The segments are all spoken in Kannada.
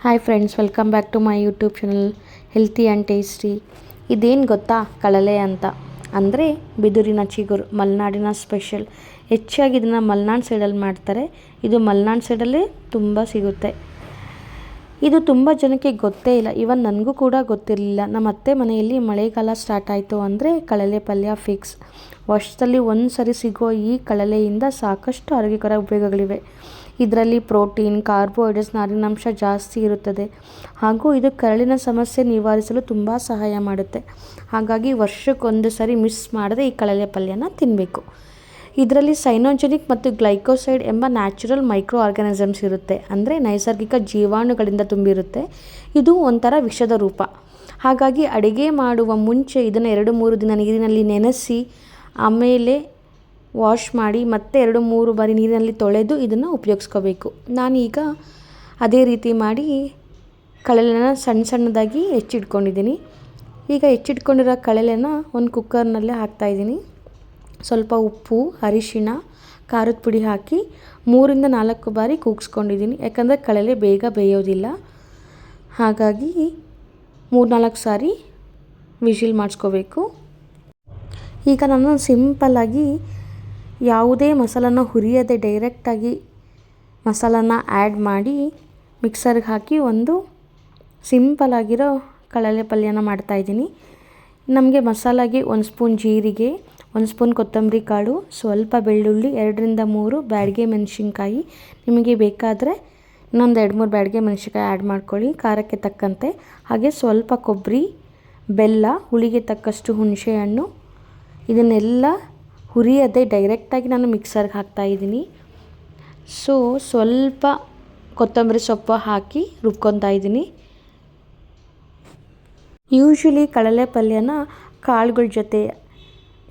Hi friends, welcome back to my YouTube channel healthy and tasty. ಇದೇನು ಗೊತ್ತಾ, ಕಳಲೆ ಅಂತ ಅಂದರೆ ಬಿದುರಿನ ಚಿಗುರು, ಮಲೆನಾಡಿನ ಸ್ಪೆಷಲ್. ಹೆಚ್ಚಾಗಿ ಇದನ್ನು ಮಲೆನಾಡು ಸೈಡಲ್ಲಿ ಮಾಡ್ತಾರೆ. ಇದು ಮಲೆನಾಡು ಸೈಡಲ್ಲೇ ತುಂಬ ಸಿಗುತ್ತೆ. ಇದು ತುಂಬ ಜನಕ್ಕೆ ಗೊತ್ತೇ ಇಲ್ಲ. ಇವನ್ ನನಗೂ ಕೂಡ ಗೊತ್ತಿರಲಿಲ್ಲ. ನಮ್ಮ ಅತ್ತೆ ಮನೆಯಲ್ಲಿ ಮಳೆಗಾಲ ಸ್ಟಾರ್ಟ್ ಆಯಿತು ಅಂದರೆ ಕಳಲೆ ಪಲ್ಯ ಫಿಕ್ಸ್. ವರ್ಷದಲ್ಲಿ ಒಂದು ಸರಿ ಸಿಗೋ ಈ ಕಳಲೆಯಿಂದ ಸಾಕಷ್ಟು ಆರೋಗ್ಯಕರ ಉಪಯೋಗಗಳಿವೆ. ಇದರಲ್ಲಿ ಪ್ರೋಟೀನ್, ಕಾರ್ಬೋಹೈಡ್ರೇಟ್ಸ್, ನಾರಿನಾಂಶ ಜಾಸ್ತಿ ಇರುತ್ತದೆ ಹಾಗೂ ಇದು ಕರಳಿನ ಸಮಸ್ಯೆ ನಿವಾರಿಸಲು ತುಂಬ ಸಹಾಯ ಮಾಡುತ್ತೆ. ಹಾಗಾಗಿ ವರ್ಷಕ್ಕೊಂದು ಸರಿ ಮಿಸ್ ಮಾಡದೆ ಈ ಕಳಲೆ ಪಲ್ಯನ ತಿನ್ನಬೇಕು. ಇದರಲ್ಲಿ ಸೈನೋಜೆನಿಕ್ ಮತ್ತು ಗ್ಲೈಕೋಸೈಡ್ ಎಂಬ ನ್ಯಾಚುರಲ್ ಮೈಕ್ರೋ ಆರ್ಗಾನಿಸಮ್ಸ್ ಇರುತ್ತೆ. ಅಂದರೆ ನೈಸರ್ಗಿಕ ಜೀವಾಣುಗಳಿಂದ ತುಂಬಿರುತ್ತೆ. ಇದು ಒಂಥರ ವಿಷದ ರೂಪ. ಹಾಗಾಗಿ ಅಡುಗೆ ಮಾಡುವ ಮುಂಚೆ ಇದನ್ನು 2-3 ದಿನ ನೀರಿನಲ್ಲಿ ನೆನೆಸಿ ಆಮೇಲೆ ವಾಶ್ ಮಾಡಿ ಮತ್ತೆ 2-3 ಬಾರಿ ನೀರಿನಲ್ಲಿ ತೊಳೆದು ಇದನ್ನು ಉಪಯೋಗಿಸ್ಕೋಬೇಕು. ನಾನೀಗ ಅದೇ ರೀತಿ ಮಾಡಿ ಕಳಲೆನ ಸಣ್ಣ ಸಣ್ಣದಾಗಿ ಹೆಚ್ಚಿಟ್ಕೊಂಡಿದ್ದೀನಿ. ಈಗ ಹೆಚ್ಚಿಟ್ಕೊಂಡಿರೋ ಕಳಲೆನ ಒಂದು ಕುಕ್ಕರ್ನಲ್ಲೇ ಹಾಕ್ತಾಯಿದ್ದೀನಿ. ಸ್ವಲ್ಪ ಉಪ್ಪು, ಅರಿಶಿಣ, ಖಾರದ ಪುಡಿ ಹಾಕಿ 3-4 ಬಾರಿ ಕೂಗಿಸ್ಕೊಂಡಿದ್ದೀನಿ. ಯಾಕಂದರೆ ಕಳಲೆ ಬೇಗ ಬೇಯೋದಿಲ್ಲ. ಹಾಗಾಗಿ 3-4 ಸಾರಿ ವಿಶಿಲ್ ಮಾಡಿಸ್ಕೋಬೇಕು. ಈಗ ನಾನು ಸಿಂಪಲ್ಲಾಗಿ ಯಾವುದೇ ಮಸಾಲನ ಹುರಿಯದೆ ಡೈರೆಕ್ಟಾಗಿ ಮಸಾಲನ ಆ್ಯಡ್ ಮಾಡಿ ಮಿಕ್ಸರ್ಗೆ ಹಾಕಿ ಒಂದು ಸಿಂಪಲ್ಲಾಗಿರೋ ಕಳಲೆ ಪಲ್ಯನ ಮಾಡ್ತಾಯಿದ್ದೀನಿ. ನಮಗೆ ಮಸಾಲಾಗೆ 1 ಸ್ಪೂನ್ ಜೀರಿಗೆ, 1 ಸ್ಪೂನ್ ಕೊತ್ತಂಬರಿ ಕಾಳು, ಸ್ವಲ್ಪ ಬೆಳ್ಳುಳ್ಳಿ, 2-3 ಬ್ಯಾಡಗೆ ಮೆಣಸಿನ್ಕಾಯಿ. ನಿಮಗೆ ಬೇಕಾದರೆ ಇನ್ನೊಂದು 2-3 ಬ್ಯಾಡಗೆ ಮೆಣಸಿನ್ಕಾಯಿ ಆ್ಯಡ್ ಮಾಡ್ಕೊಳ್ಳಿ ಖಾರಕ್ಕೆ ತಕ್ಕಂತೆ. ಹಾಗೆ ಸ್ವಲ್ಪ ಕೊಬ್ಬರಿ, ಬೆಲ್ಲ, ಹುಳಿಗೆ ತಕ್ಕಷ್ಟು ಹುಣಸೆಹಣ್ಣು. ಇದನ್ನೆಲ್ಲ ಹುರಿಯದೆ ಡೈರೆಕ್ಟಾಗಿ ನಾನು ಮಿಕ್ಸರ್ಗೆ ಹಾಕ್ತಾಯಿದ್ದೀನಿ. ಸ್ವಲ್ಪ ಕೊತ್ತಂಬರಿ ಸೊಪ್ಪು ಹಾಕಿ ರುಬ್ಕೊತಾ ಇದ್ದೀನಿ. ಯೂಶ್ವಲಿ ಕಳಲೆ ಪಲ್ಯನ ಕಾಳುಗಳ ಜೊತೆ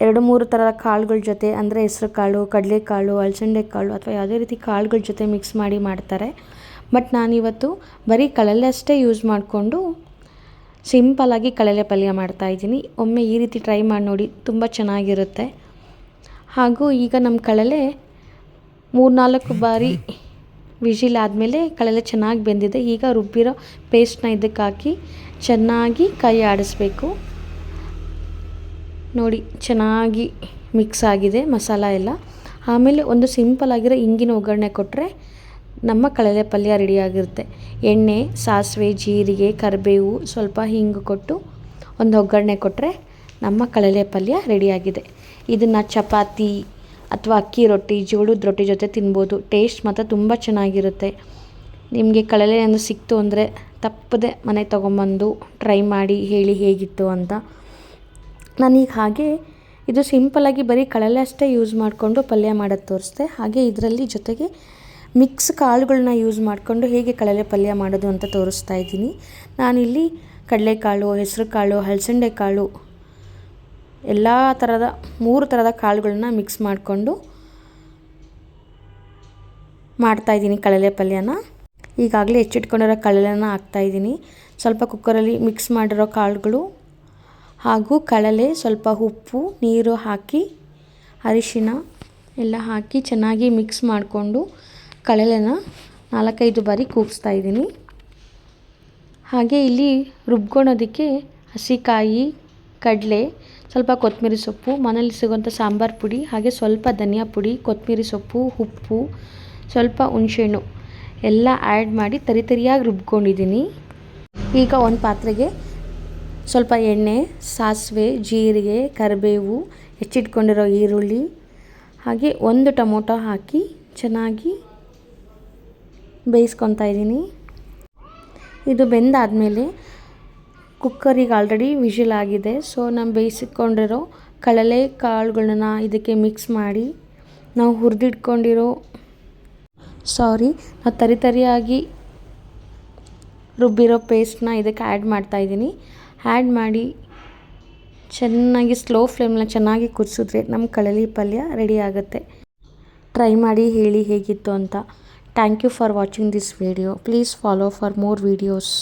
2-3 ಥರದ ಕಾಳುಗಳ ಜೊತೆ, ಅಂದರೆ ಹೆಸರು ಕಾಳು, ಕಡಲೆಕಾಳು, ಅಲಸಂದೆ ಕಾಳು ಅಥವಾ ಯಾವುದೇ ರೀತಿ ಕಾಳುಗಳ ಜೊತೆ ಮಿಕ್ಸ್ ಮಾಡಿ ಮಾಡ್ತಾರೆ. ಬಟ್ ನಾನಿವತ್ತು ಬರೀ ಕಳಲೆ ಅಷ್ಟೇ ಯೂಸ್ ಮಾಡಿಕೊಂಡು ಸಿಂಪಲ್ಲಾಗಿ ಕಳಲೆ ಪಲ್ಯ ಮಾಡ್ತಾಯಿದ್ದೀನಿ. ಒಮ್ಮೆ ಈ ರೀತಿ ಟ್ರೈ ಮಾಡಿ ನೋಡಿ, ತುಂಬ ಚೆನ್ನಾಗಿರುತ್ತೆ. ಹಾಗೂ ಈಗ ನಮ್ಮ ಕಳಲೆ 3-4 ಬಾರಿ ವಿಶಿಲ್ ಆದಮೇಲೆ ಕಳಲೆ ಚೆನ್ನಾಗಿ ಬೆಂದಿದೆ. ಈಗ ರುಬ್ಬಿರೋ ಪೇಸ್ಟ್ನ ಇದಕ್ಕೆ ಹಾಕಿ ಚೆನ್ನಾಗಿ ಕೈ ಆಡಿಸ್ಬೇಕು. ನೋಡಿ, ಚೆನ್ನಾಗಿ ಮಿಕ್ಸ್ ಆಗಿದೆ ಮಸಾಲ ಎಲ್ಲ. ಆಮೇಲೆ ಒಂದು ಸಿಂಪಲ್ಲಾಗಿರೋ ಇಂಗಿನ ಒಗ್ಗರಣೆ ಕೊಟ್ಟರೆ ನಮ್ಮ ಕಳಲೆ ಪಲ್ಯ ರೆಡಿಯಾಗಿರುತ್ತೆ. ಎಣ್ಣೆ, ಸಾಸಿವೆ, ಜೀರಿಗೆ, ಕರಿಬೇವು, ಸ್ವಲ್ಪ ಹಿಂಗು ಕೊಟ್ಟು ಒಂದು ಒಗ್ಗರಣೆ ಕೊಟ್ಟರೆ ನಮ್ಮ ಕಳಲೆ ಪಲ್ಯ ರೆಡಿಯಾಗಿದೆ. ಇದನ್ನು ಚಪಾತಿ ಅಥವಾ ಅಕ್ಕಿ ರೊಟ್ಟಿ, ಜೋಳದ ರೊಟ್ಟಿ ಜೊತೆ ತಿನ್ಬೋದು. ಟೇಸ್ಟ್ ಮಾತ್ರ ತುಂಬ ಚೆನ್ನಾಗಿರುತ್ತೆ. ನಿಮಗೆ ಕಳಲೆ ಅಂದರೆ ಸಿಕ್ತು ಅಂದರೆ ತಪ್ಪದೆ ಮನೆಗೆ ತೊಗೊಂಬಂದು ಟ್ರೈ ಮಾಡಿ ಹೇಳಿ ಹೇಗಿತ್ತು ಅಂತ. ನಾನೀಗ ಹಾಗೆ ಇದು ಸಿಂಪಲ್ಲಾಗಿ ಬರೀ ಕಳಲೆ ಅಷ್ಟೇ ಯೂಸ್ ಮಾಡಿಕೊಂಡು ಪಲ್ಯ ಮಾಡೋದು ತೋರಿಸ್ದೆ. ಹಾಗೆ ಇದರಲ್ಲಿ ಜೊತೆಗೆ ಮಿಕ್ಸ್ ಕಾಳುಗಳನ್ನ ಯೂಸ್ ಮಾಡಿಕೊಂಡು ಹೇಗೆ ಕಳಲೆ ಪಲ್ಯ ಮಾಡೋದು ಅಂತ ತೋರಿಸ್ತಾ ಇದ್ದೀನಿ. ನಾನಿಲ್ಲಿ ಕಡಲೆಕಾಳು, ಹೆಸರು ಕಾಳು, ಅಲಸಂದೆ ಕಾಳು ಎಲ್ಲ ಥರದ 3 ಥರದ ಕಾಳುಗಳನ್ನ ಮಿಕ್ಸ್ ಮಾಡಿಕೊಂಡು ಮಾಡ್ತಾಯಿದ್ದೀನಿ ಕಳಲೆ ಪಲ್ಯನ. ಈಗಾಗಲೇ ಹೆಚ್ಚಿಟ್ಕೊಂಡಿರೋ ಕಳಲೆನ ಹಾಕ್ತಾಯಿದ್ದೀನಿ. ಸ್ವಲ್ಪ ಕುಕ್ಕರಲ್ಲಿ ಮಿಕ್ಸ್ ಮಾಡಿರೋ ಕಾಳುಗಳು ಹಾಗೂ ಕಳಲೆ, ಸ್ವಲ್ಪ ಉಪ್ಪು, ನೀರು ಹಾಕಿ ಅರಿಶಿಣ ಎಲ್ಲ ಹಾಕಿ ಚೆನ್ನಾಗಿ ಮಿಕ್ಸ್ ಮಾಡಿಕೊಂಡು ಕಳಲೆನ 4-5 ಬಾರಿ ಕೂಗಿಸ್ತಾಯಿದ್ದೀನಿ. ಹಾಗೆ ಇಲ್ಲಿ ರುಬ್ಕೊಳೋದಕ್ಕೆ ಹಸಿಕಾಯಿ, ಕಡಲೆ, ಸ್ವಲ್ಪ ಕೊತ್ತಂಬರಿ ಸೊಪ್ಪು, ಮನೇಲಿ ಸಿಗೋಂಥ ಸಾಂಬಾರು ಪುಡಿ, ಹಾಗೆ ಸ್ವಲ್ಪ ಧನಿಯಾ ಪುಡಿ, ಕೊತ್ತಂಬರಿ ಸೊಪ್ಪು, ಉಪ್ಪು, ಸ್ವಲ್ಪ ಹುಣಸೆಹಣ್ಣು ಎಲ್ಲ ಆ್ಯಡ್ ಮಾಡಿ ತರಿಯಾಗಿ ರುಬ್ಕೊಂಡಿದ್ದೀನಿ. ಈಗ ಒಂದು ಪಾತ್ರೆಗೆ ಸ್ವಲ್ಪ ಎಣ್ಣೆ, ಸಾಸಿವೆ, ಜೀರಿಗೆ, ಕರಿಬೇವು, ಹೆಚ್ಚಿಟ್ಕೊಂಡಿರೋ ಈರುಳ್ಳಿ ಹಾಗೆ 1 ಟೊಮೊಟೊ ಹಾಕಿ ಚೆನ್ನಾಗಿ ಬೇಯಿಸ್ಕೊತಾ ಇದ್ದೀನಿ. ಇದು ಬೆಂದಾದಮೇಲೆ ಕುಕ್ಕರಿಗೆ ಆಲ್ರೆಡಿ ವಿಶಿಲ್ ಆಗಿದೆ. ನಾನು ಬೇಯಿಸಿಕೊಂಡಿರೋ ಕಳಲೆ ಕಾಳುಗಳನ್ನ ಇದಕ್ಕೆ ಮಿಕ್ಸ್ ಮಾಡಿ ನಾವು ಹುರಿದಿಟ್ಕೊಂಡಿರೋ ನಾವು ತರಿಯಾಗಿ ರುಬ್ಬಿರೋ ಪೇಸ್ಟ್ನ ಇದಕ್ಕೆ ಆ್ಯಡ್ ಮಾಡ್ತಾಯಿದ್ದೀನಿ. ಆ್ಯಡ್ ಮಾಡಿ ಚೆನ್ನಾಗಿ ಸ್ಲೋ ಫ್ಲೇಮ್ನ ಚೆನ್ನಾಗಿ ಕುದಿಸಿದ್ರೆ ನಮ್ಮ ಕಳಲೆ ಪಲ್ಯ ರೆಡಿ ಆಗುತ್ತೆ. ಟ್ರೈ ಮಾಡಿ ಹೇಳಿ ಹೇಗಿತ್ತು ಅಂತ. Thank you for watching this video. Please follow for more videos.